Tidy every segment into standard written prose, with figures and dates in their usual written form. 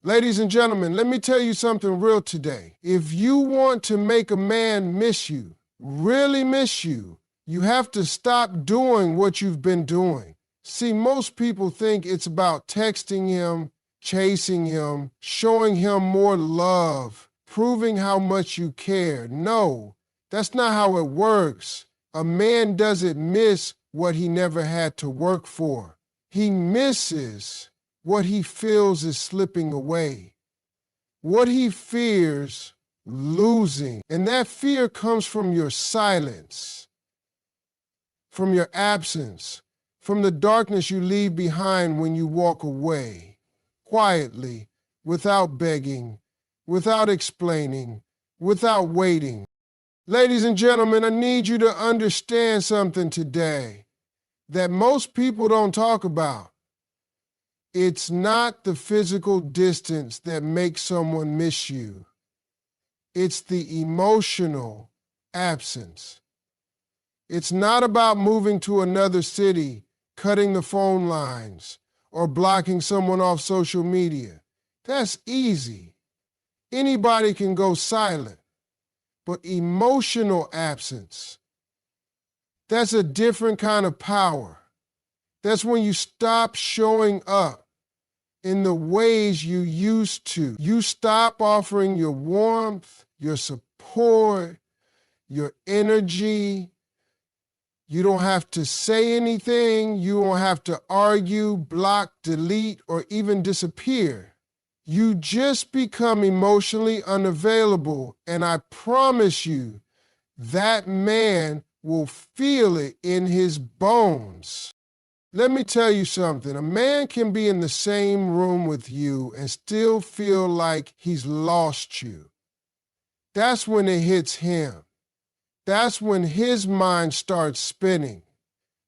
Ladies and gentlemen, let me tell you something real today. If you want to make a man miss you, really miss you, you have to stop doing what you've been doing. See, most people think it's about texting him, chasing him, showing him more love, proving how much you care. No, that's not how it works. A man doesn't miss what he never had to work for. He misses what he feels is slipping away, what he fears losing. And that fear comes from your silence, from your absence, from the darkness you leave behind when you walk away, quietly, without begging, without explaining, without waiting. Ladies and gentlemen, I need you to understand something today that most people don't talk about. It's not the physical distance that makes someone miss you. It's the emotional absence. It's not about moving to another city, cutting the phone lines, or blocking someone off social media. That's easy. Anybody can go silent. But emotional absence, that's a different kind of power. That's when you stop showing up in the ways you used to. You stop offering your warmth, your support, your energy. You don't have to say anything. You don't have to argue, block, delete, or even disappear. You just become emotionally unavailable, and I promise you, that man will feel it in his bones. Let me tell you something. A man can be in the same room with you and still feel like he's lost you. That's when it hits him. That's when his mind starts spinning.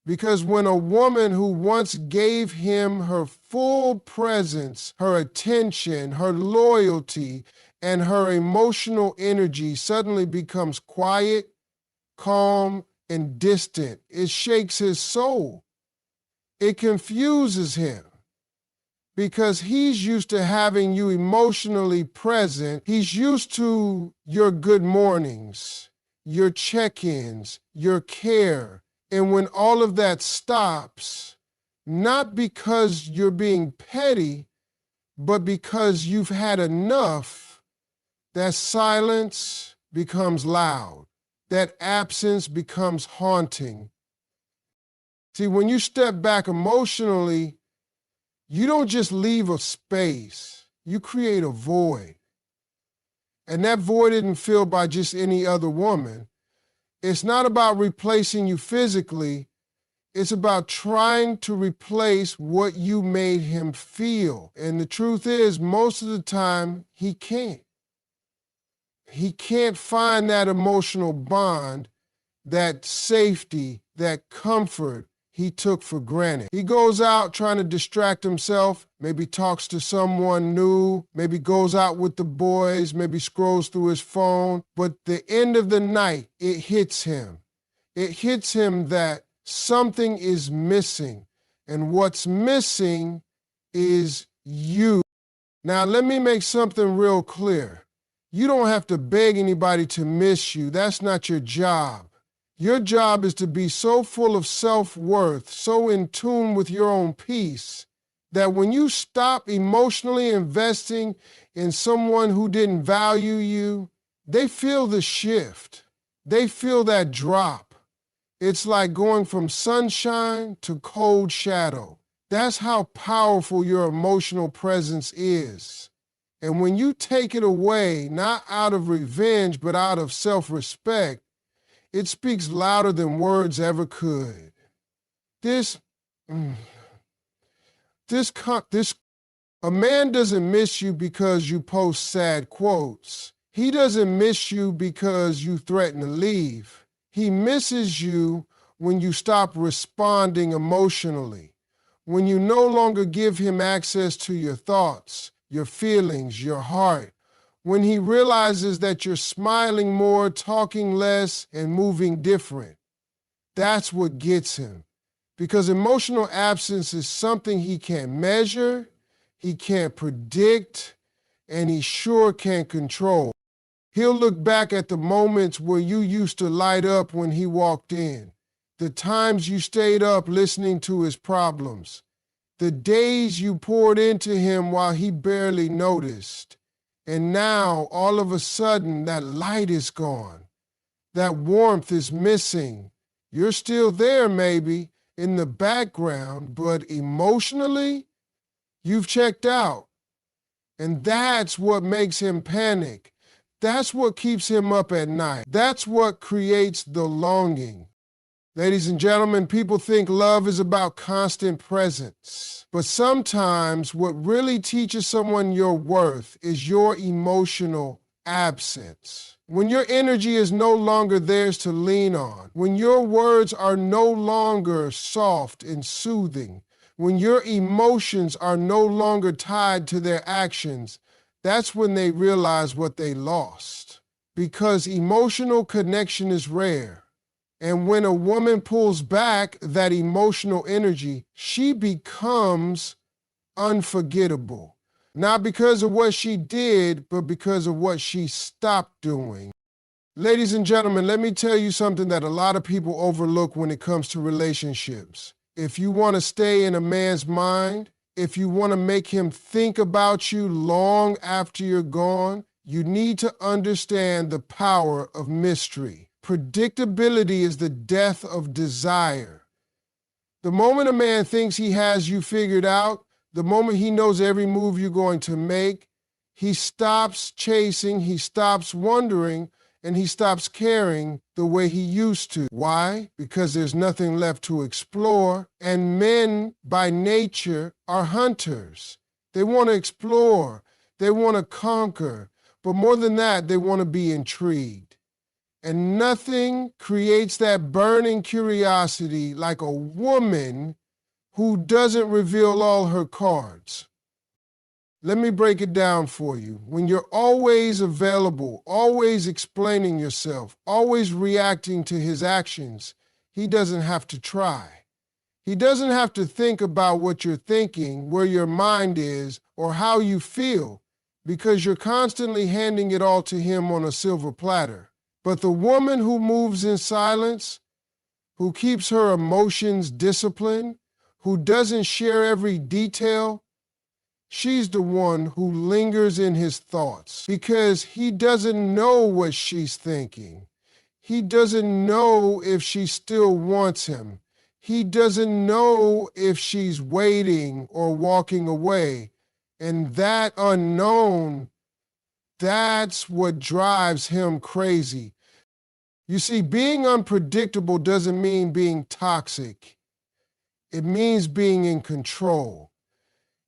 Because when a woman who once gave him her full presence, her attention, her loyalty, and her emotional energy suddenly becomes quiet, calm, and distant, it shakes his soul. It confuses him because he's used to having you emotionally present. He's used to your good mornings, your check-ins, your care. And when all of that stops, not because you're being petty, but because you've had enough, that silence becomes loud. That absence becomes haunting. See, when you step back emotionally, you don't just leave a space, you create a void. And that void isn't filled by just any other woman. It's not about replacing you physically. It's about trying to replace what you made him feel. And the truth is, most of the time, he can't. He can't find that emotional bond, that safety, that comfort he took for granted. He goes out trying to distract himself, maybe talks to someone new, maybe goes out with the boys, maybe scrolls through his phone. But the end of the night, it hits him. It hits him that something is missing. And what's missing is you. Now, let me make something real clear. You don't have to beg anybody to miss you. That's not your job. Your job is to be so full of self-worth, so in tune with your own peace, that when you stop emotionally investing in someone who didn't value you, they feel the shift. They feel that drop. It's like going from sunshine to cold shadow. That's how powerful your emotional presence is. And when you take it away, not out of revenge, but out of self-respect, it speaks louder than words ever could. A man doesn't miss you because you post sad quotes. He doesn't miss you because you threaten to leave. He misses you when you stop responding emotionally, when you no longer give him access to your thoughts, your feelings, your heart, when he realizes that you're smiling more, talking less, and moving different. That's what gets him. Because emotional absence is something he can't measure, he can't predict, and he sure can't control. He'll look back at the moments where you used to light up when he walked in, the times you stayed up listening to his problems, the days you poured into him while he barely noticed. And now, all of a sudden, that light is gone. That warmth is missing. You're still there, maybe, in the background, but emotionally, you've checked out. And that's what makes him panic. That's what keeps him up at night. That's what creates the longing. Ladies and gentlemen, people think love is about constant presence. But sometimes what really teaches someone your worth is your emotional absence. When your energy is no longer theirs to lean on, when your words are no longer soft and soothing, when your emotions are no longer tied to their actions, that's when they realize what they lost. Because emotional connection is rare. And when a woman pulls back that emotional energy, she becomes unforgettable. Not because of what she did, but because of what she stopped doing. Ladies and gentlemen, let me tell you something that a lot of people overlook when it comes to relationships. If you want to stay in a man's mind, if you want to make him think about you long after you're gone, you need to understand the power of mystery. Predictability is the death of desire. The moment a man thinks he has you figured out, the moment he knows every move you're going to make, he stops chasing, he stops wondering, and he stops caring the way he used to. Why? Because there's nothing left to explore, and men by nature are hunters. They want to explore, they want to conquer, but more than that, they want to be intrigued. And nothing creates that burning curiosity like a woman who doesn't reveal all her cards. Let me break it down for you. When you're always available, always explaining yourself, always reacting to his actions, he doesn't have to try. He doesn't have to think about what you're thinking, where your mind is, or how you feel, because you're constantly handing it all to him on a silver platter. But the woman who moves in silence, who keeps her emotions disciplined, who doesn't share every detail, she's the one who lingers in his thoughts because he doesn't know what she's thinking. He doesn't know if she still wants him. He doesn't know if she's waiting or walking away. And that unknown, that's what drives him crazy. You see, being unpredictable doesn't mean being toxic. It means being in control.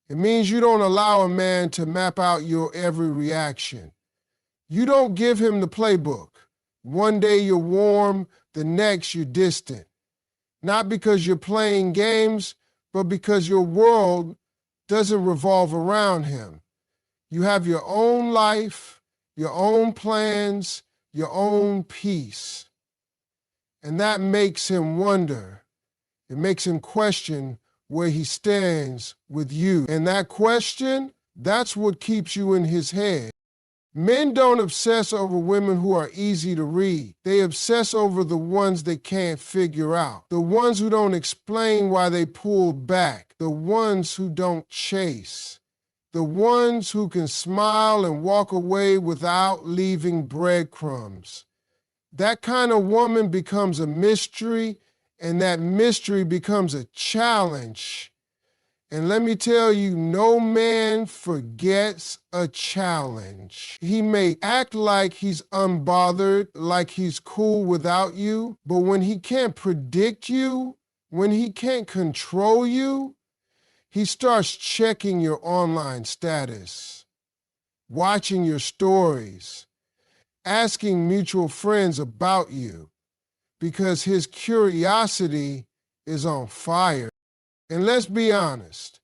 It means you don't allow a man to map out your every reaction. You don't give him the playbook. One day you're warm, the next you're distant. Not because you're playing games, but because your world doesn't revolve around him. You have your own life, your own plans, your own peace. And that makes him wonder. It makes him question where he stands with you. And that question, that's what keeps you in his head. Men don't obsess over women who are easy to read. They obsess over the ones they can't figure out. The ones who don't explain why they pulled back. The ones who don't chase. The ones who can smile and walk away without leaving breadcrumbs. That kind of woman becomes a mystery, and that mystery becomes a challenge. And let me tell you, no man forgets a challenge. He may act like he's unbothered, like he's cool without you, but when he can't predict you, when he can't control you, he starts checking your online status, watching your stories, asking mutual friends about you, because his curiosity is on fire. And let's be honest,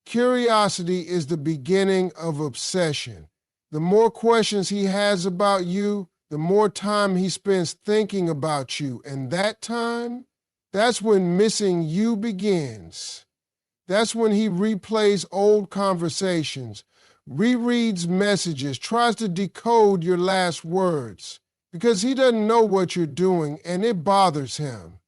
curiosity is the beginning of obsession. The more questions he has about you, the more time he spends thinking about you. And that time, that's when missing you begins. That's when he replays old conversations, rereads messages, tries to decode your last words, because he doesn't know what you're doing and it bothers him.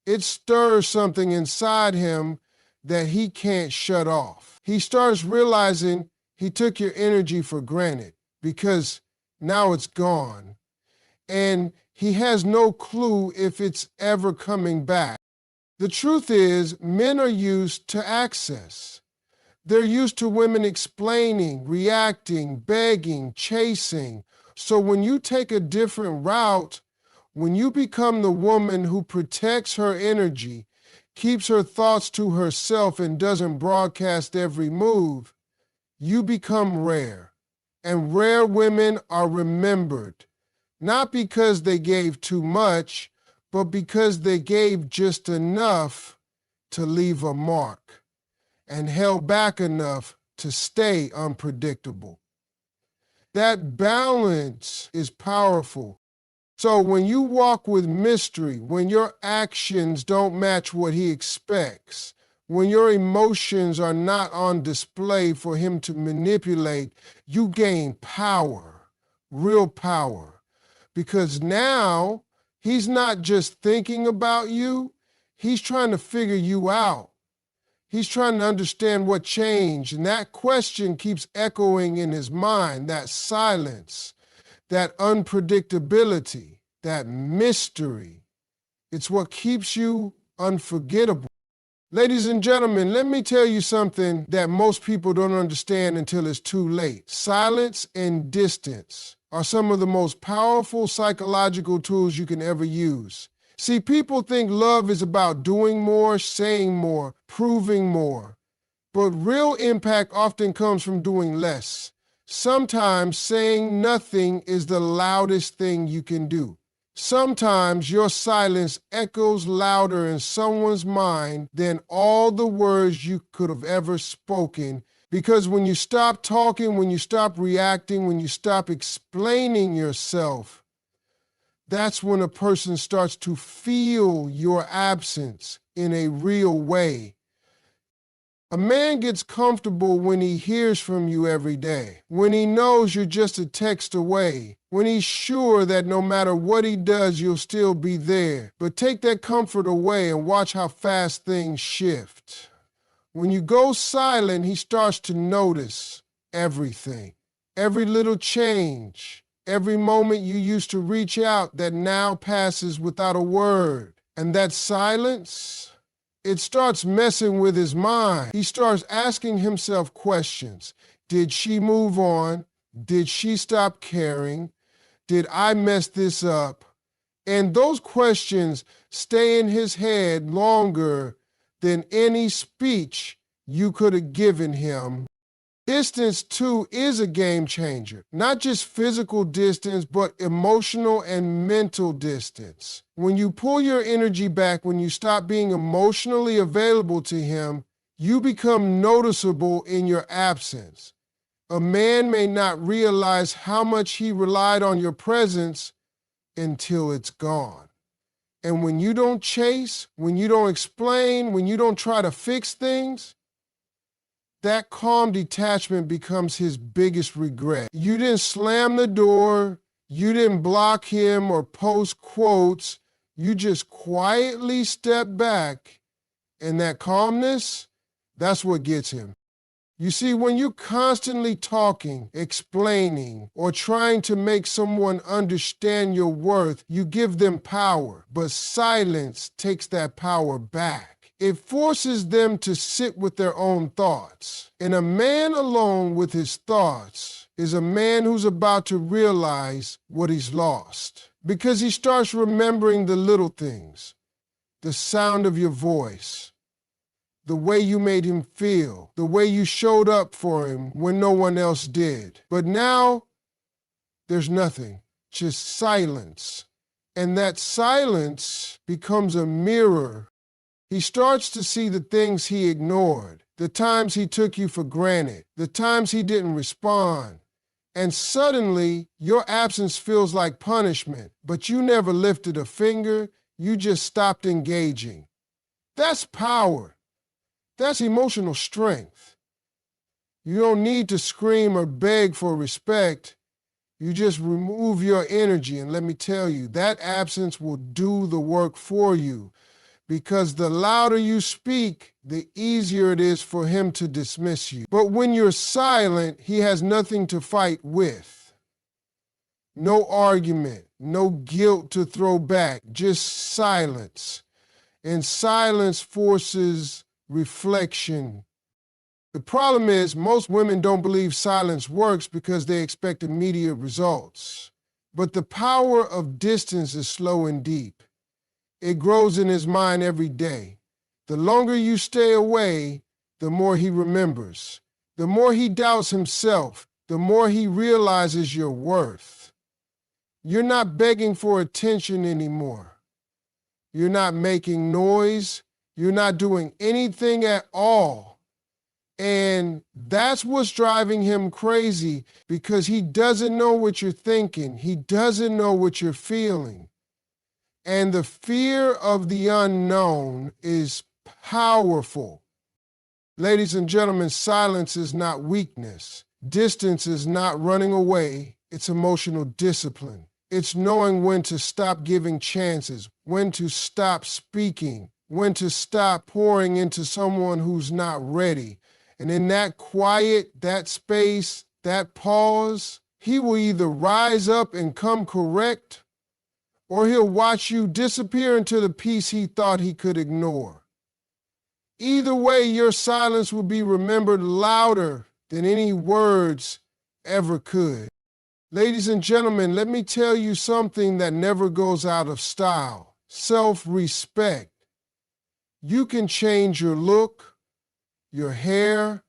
It stirs something inside him that he can't shut off. He starts realizing he took your energy for granted because now it's gone. And he has no clue if it's ever coming back. The truth is, men are used to access. They're used to women explaining, reacting, begging, chasing. So when you take a different route, when you become the woman who protects her energy, keeps her thoughts to herself and doesn't broadcast every move, you become rare. And rare women are remembered, not because they gave too much, but because they gave just enough to leave a mark and held back enough to stay unpredictable. That balance is powerful. So when you walk with mystery, when your actions don't match what he expects, when your emotions are not on display for him to manipulate, you gain power, real power. Because now he's not just thinking about you, he's trying to figure you out. He's trying to understand what changed, and that question keeps echoing in his mind, that silence, that unpredictability, that mystery. It's what keeps you unforgettable. Ladies and gentlemen, let me tell you something that most people don't understand until it's too late. Silence and distance are some of the most powerful psychological tools you can ever use. See, people think love is about doing more, saying more, proving more. But real impact often comes from doing less. Sometimes saying nothing is the loudest thing you can do. Sometimes your silence echoes louder in someone's mind than all the words you could have ever spoken. Because when you stop talking, when you stop reacting, when you stop explaining yourself, that's when a person starts to feel your absence in a real way. A man gets comfortable when he hears from you every day, when he knows you're just a text away, when he's sure that no matter what he does, you'll still be there. But take that comfort away and watch how fast things shift. When you go silent, he starts to notice everything, every little change, every moment you used to reach out that now passes without a word. And that silence, it starts messing with his mind. He starts asking himself questions. Did she move on? Did she stop caring? Did I mess this up? And those questions stay in his head longer than any speech you could have given him. Distance, too, is a game changer. Not just physical distance, but emotional and mental distance. When you pull your energy back, when you stop being emotionally available to him, you become noticeable in your absence. A man may not realize how much he relied on your presence until it's gone. And when you don't chase, when you don't explain, when you don't try to fix things, that calm detachment becomes his biggest regret. You didn't slam the door, you didn't block him or post quotes, you just quietly step back, and that calmness, that's what gets him. You see, when you're constantly talking, explaining, or trying to make someone understand your worth, you give them power, but silence takes that power back. It forces them to sit with their own thoughts. And a man alone with his thoughts is a man who's about to realize what he's lost. Because he starts remembering the little things, the sound of your voice, the way you made him feel, the way you showed up for him when no one else did. But now, there's nothing, just silence. And that silence becomes a mirror. He starts to see the things he ignored, the times he took you for granted, the times he didn't respond. And suddenly, your absence feels like punishment, but you never lifted a finger, you just stopped engaging. That's power. That's emotional strength. You don't need to scream or beg for respect. You just remove your energy, and let me tell you, that absence will do the work for you, because the louder you speak, the easier it is for him to dismiss you. But when you're silent, he has nothing to fight with. No argument, no guilt to throw back, just silence. And silence forces reflection. The problem is most women don't believe silence works because they expect immediate results. But the power of distance is slow and deep. It grows in his mind every day. The longer you stay away, the more he remembers. The more he doubts himself, the more he realizes your worth. You're not begging for attention anymore. You're not making noise. You're not doing anything at all. And that's what's driving him crazy, because he doesn't know what you're thinking. He doesn't know what you're feeling. And the fear of the unknown is powerful. Ladies and gentlemen, silence is not weakness. Distance is not running away. It's emotional discipline. It's knowing when to stop giving chances, when to stop speaking, when to stop pouring into someone who's not ready. And in that quiet, that space, that pause, he will either rise up and come correct, or he'll watch you disappear into the peace he thought he could ignore. Either way, your silence will be remembered louder than any words ever could. Ladies and gentlemen, let me tell you something that never goes out of style: self-respect. You can change your look, your hair,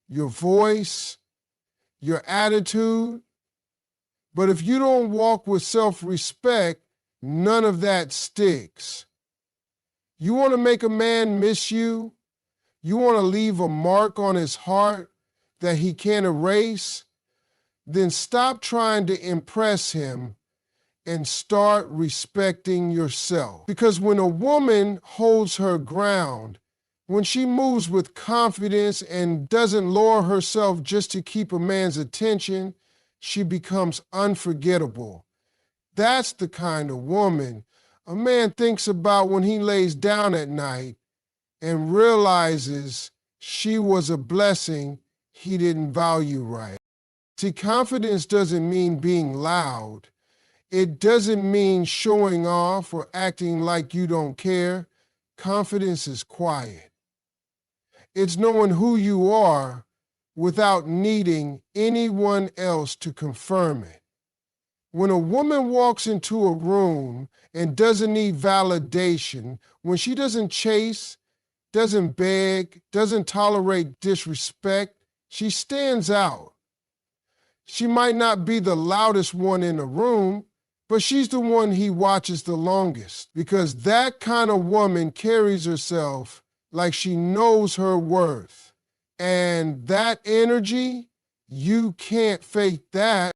your voice, your attitude, but if you don't walk with self-respect, none of that sticks. You want to make a man miss you? You want to leave a mark on his heart that he can't erase? Then stop trying to impress him and start respecting yourself. Because when a woman holds her ground, when she moves with confidence and doesn't lower herself just to keep a man's attention, she becomes unforgettable. That's the kind of woman a man thinks about when he lays down at night and realizes she was a blessing he didn't value right. See, confidence doesn't mean being loud. It doesn't mean showing off or acting like you don't care. Confidence is quiet. It's knowing who you are without needing anyone else to confirm it. When a woman walks into a room and doesn't need validation, when she doesn't chase, doesn't beg, doesn't tolerate disrespect, she stands out. She might not be the loudest one in the room, but she's the one he watches the longest, because that kind of woman carries herself like she knows her worth. And that energy, you can't fake that.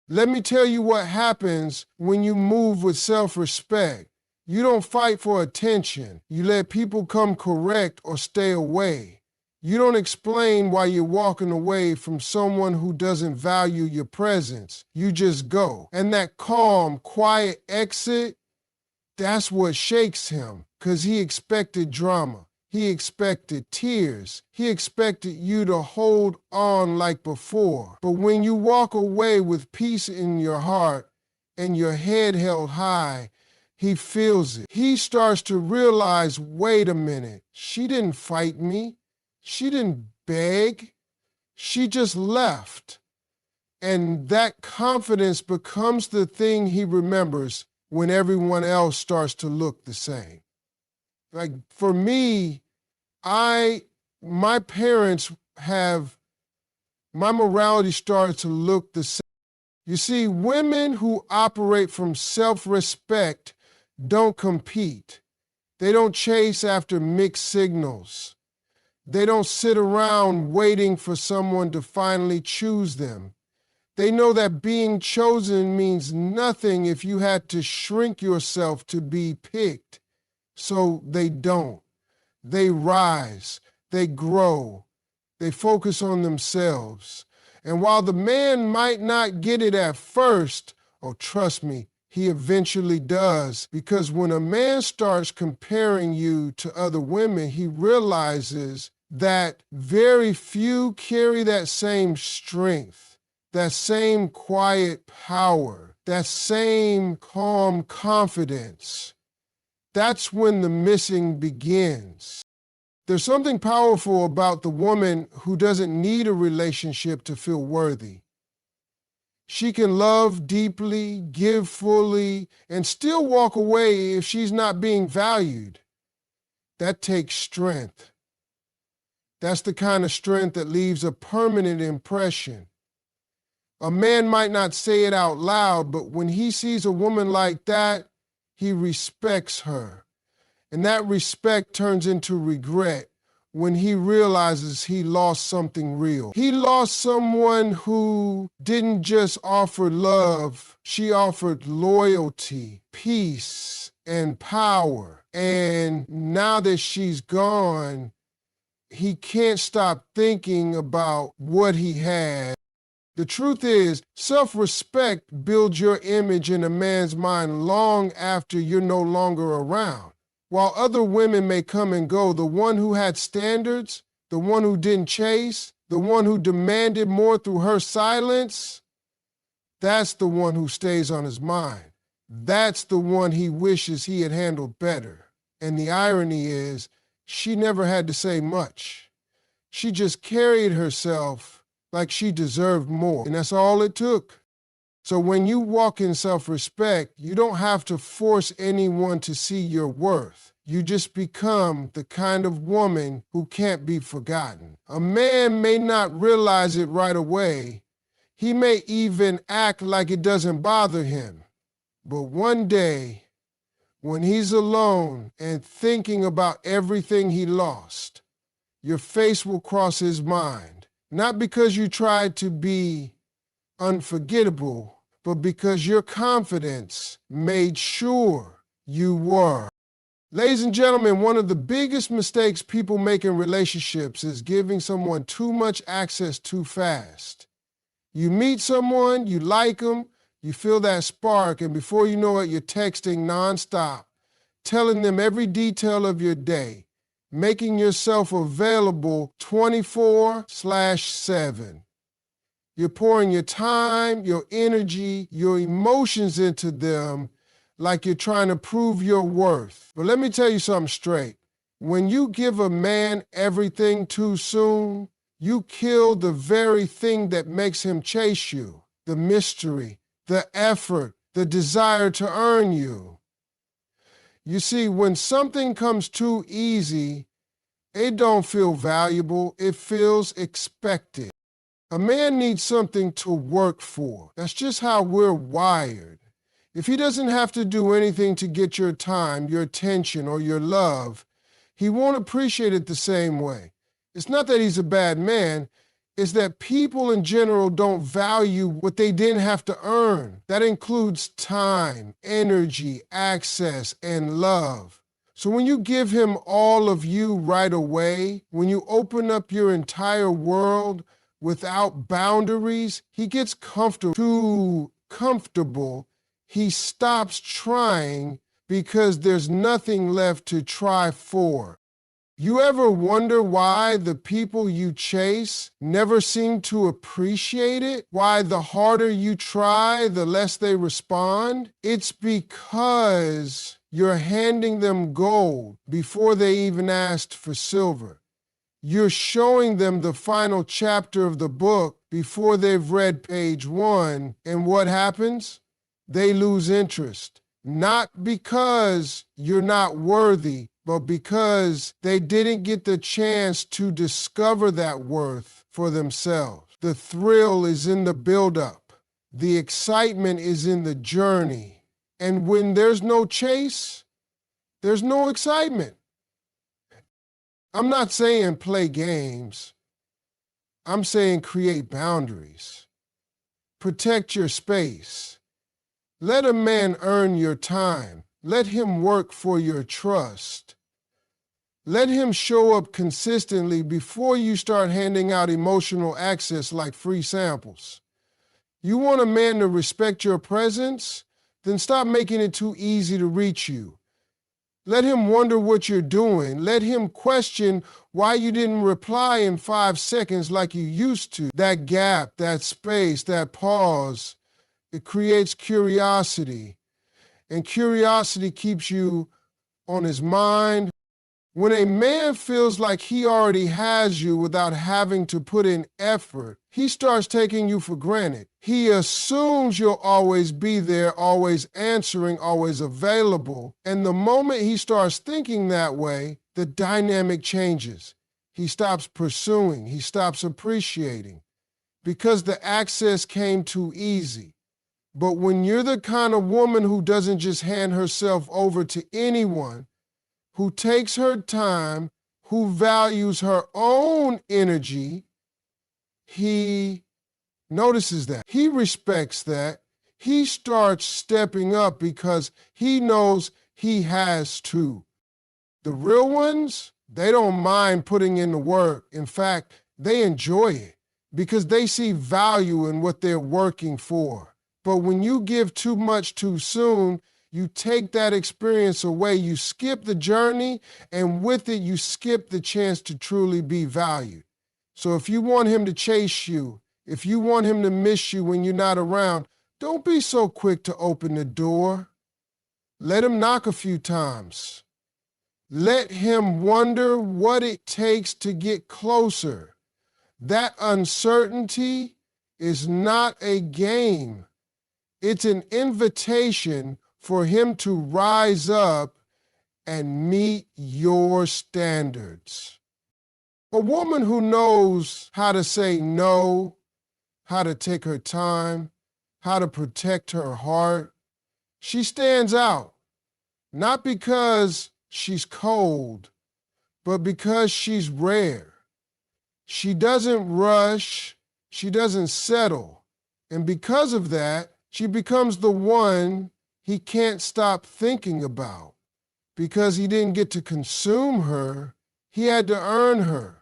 Let me tell you what happens when you move with self-respect. You don't fight for attention. You let people come correct or stay away. You don't explain why you're walking away from someone who doesn't value your presence. You just go. And that calm, quiet exit, that's what shakes him, because he expected drama. He expected tears. He expected you to hold on like before. But when you walk away with peace in your heart and your head held high, he feels it. He starts to realize, wait a minute, she didn't fight me. She didn't beg. She just left. And that confidence becomes the thing he remembers when everyone else starts to look the same. Like for me, my parents my morality started to look the same. You see, women who operate from self-respect don't compete. They don't chase after mixed signals. They don't sit around waiting for someone to finally choose them. They know that being chosen means nothing if you had to shrink yourself to be picked. So they don't. They rise. They grow. They focus on themselves. And while the man might not get it at first, oh, trust me, he eventually does. Because when a man starts comparing you to other women, he realizes that very few carry that same strength, that same quiet power, that same calm confidence. That's when the missing begins. There's something powerful about the woman who doesn't need a relationship to feel worthy. She can love deeply, give fully, and still walk away if she's not being valued. That takes strength. That's the kind of strength that leaves a permanent impression. A man might not say it out loud, but when he sees a woman like that, he respects her. And that respect turns into regret when he realizes he lost something real. He lost someone who didn't just offer love, she offered loyalty, peace, and power. And now that she's gone, he can't stop thinking about what he had. The truth is, self-respect builds your image in a man's mind long after you're no longer around. While other women may come and go, the one who had standards, the one who didn't chase, the one who demanded more through her silence, that's the one who stays on his mind. That's the one he wishes he had handled better. And the irony is, she never had to say much. She just carried herself like she deserved more, and that's all it took. So when you walk in self-respect, you don't have to force anyone to see your worth. You just become the kind of woman who can't be forgotten. A man may not realize it right away. He may even act like it doesn't bother him. But one day, when he's alone and thinking about everything he lost, your face will cross his mind. Not because you tried to be unforgettable, but because your confidence made sure you were. Ladies and gentlemen, one of the biggest mistakes people make in relationships is giving someone too much access too fast. You meet someone, you like them, you feel that spark, and before you know it, you're texting nonstop, telling them every detail of your day, making yourself available 24/7. You're pouring your time, your energy, your emotions into them like you're trying to prove your worth. But let me tell you something straight. When you give a man everything too soon, you kill the very thing that makes him chase you, the mystery, the effort, the desire to earn you. You see, when something comes too easy, it don't feel valuable, it feels expected. A man needs something to work for. That's just how we're wired. If he doesn't have to do anything to get your time, your attention, or your love, he won't appreciate it the same way. It's not that he's a bad man, it's that people in general don't value what they didn't have to earn. That includes time, energy, access, and love. So when you give him all of you right away, when you open up your entire world without boundaries, he gets comfortable. Too comfortable, he stops trying because there's nothing left to try for. You ever wonder why the people you chase never seem to appreciate it? Why the harder you try, the less they respond? It's because you're handing them gold before they even asked for silver. You're showing them the final chapter of the book before they've read page 1, and what happens? They lose interest. Not because you're not worthy, but because they didn't get the chance to discover that worth for themselves. The thrill is in the buildup. The excitement is in the journey. And when there's no chase, there's no excitement. I'm not saying play games. I'm saying create boundaries. Protect your space. Let a man earn your time. Let him work for your trust. Let him show up consistently before you start handing out emotional access like free samples. You want a man to respect your presence? Then stop making it too easy to reach you. Let him wonder what you're doing. Let him question why you didn't reply in 5 seconds like you used to. That gap, that space, that pause, it creates curiosity. And curiosity keeps you on his mind. When a man feels like he already has you without having to put in effort, he starts taking you for granted. He assumes you'll always be there, always answering, always available. And the moment he starts thinking that way, the dynamic changes. He stops pursuing, he stops appreciating, because the access came too easy. But when you're the kind of woman who doesn't just hand herself over to anyone, who takes her time, who values her own energy, he notices that. He respects that. He starts stepping up because he knows he has to. The real ones, they don't mind putting in the work. In fact, they enjoy it because they see value in what they're working for. But when you give too much too soon, you take that experience away, you skip the journey, and with it, you skip the chance to truly be valued. So if you want him to chase you, if you want him to miss you when you're not around, don't be so quick to open the door. Let him knock a few times. Let him wonder what it takes to get closer. That uncertainty is not a game. It's an invitation for him to rise up and meet your standards. A woman who knows how to say no, how to take her time, how to protect her heart, she stands out, not because she's cold, but because she's rare. She doesn't rush, she doesn't settle, and because of that, she becomes the one he can't stop thinking about. Because he didn't get to consume her, he had to earn her.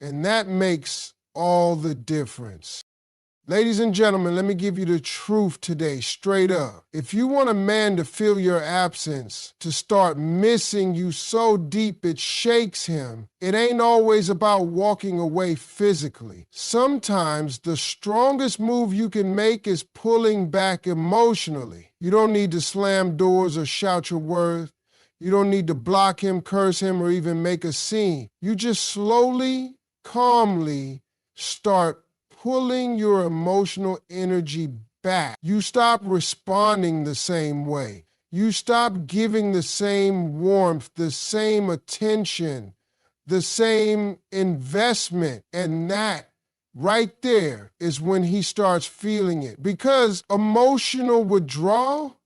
And that makes all the difference. Ladies and gentlemen, let me give you the truth today, straight up. If you want a man to feel your absence, to start missing you so deep it shakes him, it ain't always about walking away physically. Sometimes the strongest move you can make is pulling back emotionally. You don't need to slam doors or shout your worth. You don't need to block him, curse him, or even make a scene. You just slowly, calmly start pulling your emotional energy back. You stop responding the same way. You stop giving the same warmth, the same attention, the same investment. And that right there is when he starts feeling it. Because emotional withdrawal,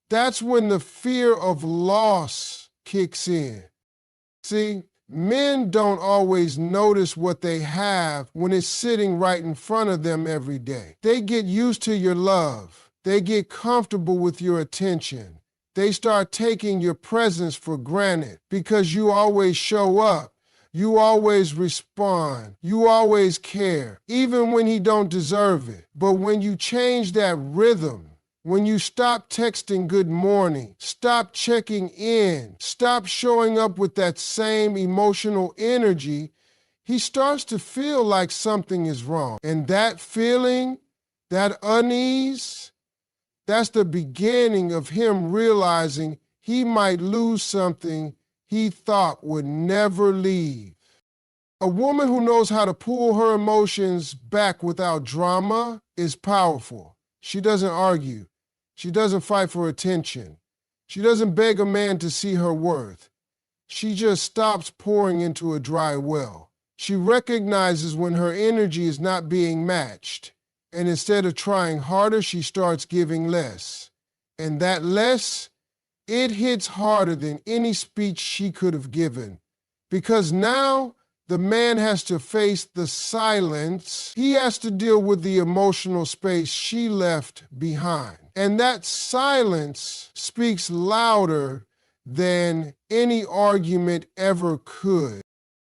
that's when the fear of loss kicks in. See, men don't always notice what they have when it's sitting right in front of them every day. They get used to your love. They get comfortable with your attention. They start taking your presence for granted because you always show up. You always respond. You always care, even when he don't deserve it. But when you change that rhythm, when you stop texting good morning, stop checking in, stop showing up with that same emotional energy, he starts to feel like something is wrong. And that feeling, that unease, that's the beginning of him realizing he might lose something he thought would never leave. A woman who knows how to pull her emotions back without drama is powerful. She doesn't argue. She doesn't fight for attention. She doesn't beg a man to see her worth. She just stops pouring into a dry well. She recognizes when her energy is not being matched, and instead of trying harder, she starts giving less. And that less, it hits harder than any speech she could have given. Because now, the man has to face the silence. He has to deal with the emotional space she left behind. And that silence speaks louder than any argument ever could.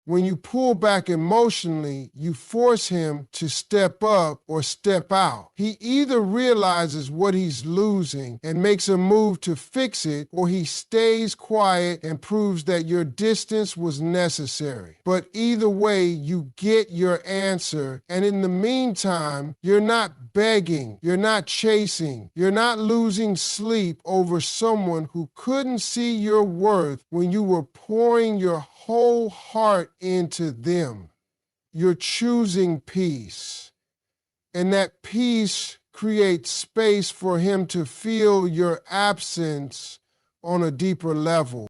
When you pull back emotionally, you force him to step up or step out. He either realizes what he's losing and makes a move to fix it, or he stays quiet and proves that your distance was necessary. But either way, you get your answer, and in the meantime, you're not begging, you're not chasing, you're not losing sleep over someone who couldn't see your worth when you were pouring your whole heart into them. You're choosing peace, and that peace creates space for him to feel your absence on a deeper level.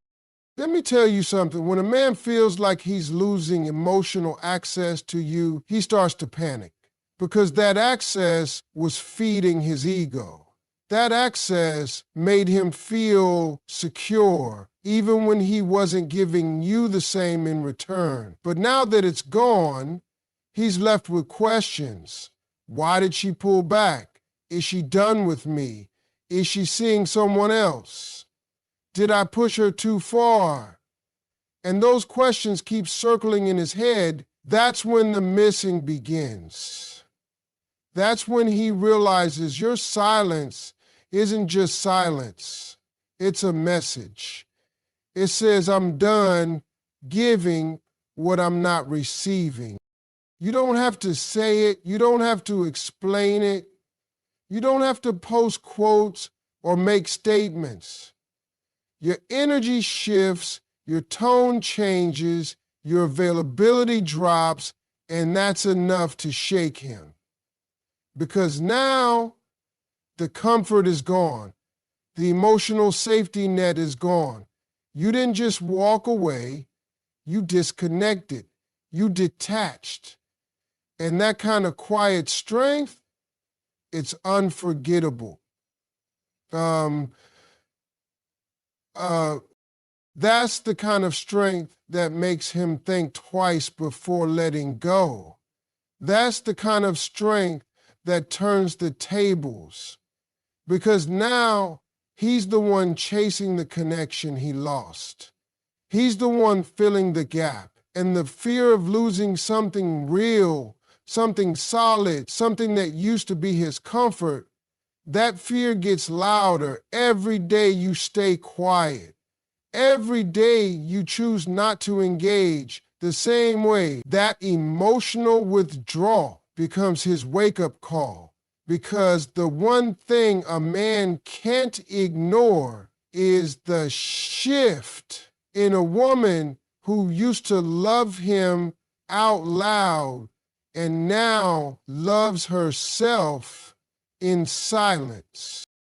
Let me tell you something. When a man feels like he's losing emotional access to you, he starts to panic because that access was feeding his ego. That access made him feel secure, even when he wasn't giving you the same in return. But now that it's gone, he's left with questions. Why did she pull back? Is she done with me? Is she seeing someone else? Did I push her too far? And those questions keep circling in his head. That's when the missing begins. That's when he realizes your silence isn't just silence. It's a message. It says, I'm done giving what I'm not receiving. You don't have to say it. You don't have to explain it. You don't have to post quotes or make statements. Your energy shifts, your tone changes, your availability drops, and that's enough to shake him. Because now the comfort is gone. The emotional safety net is gone. You didn't just walk away, you disconnected, you detached. And that kind of quiet strength, it's unforgettable. That's the kind of strength that makes him think twice before letting go. That's the kind of strength that turns the tables. Because now he's the one chasing the connection he lost. He's the one filling the gap. And the fear of losing something real, something solid, something that used to be his comfort, that fear gets louder every day you stay quiet. Every day you choose not to engage the same way. That emotional withdrawal becomes his wake-up call. Because the one thing a man can't ignore is the shift in a woman who used to love him out loud and now loves herself in silence.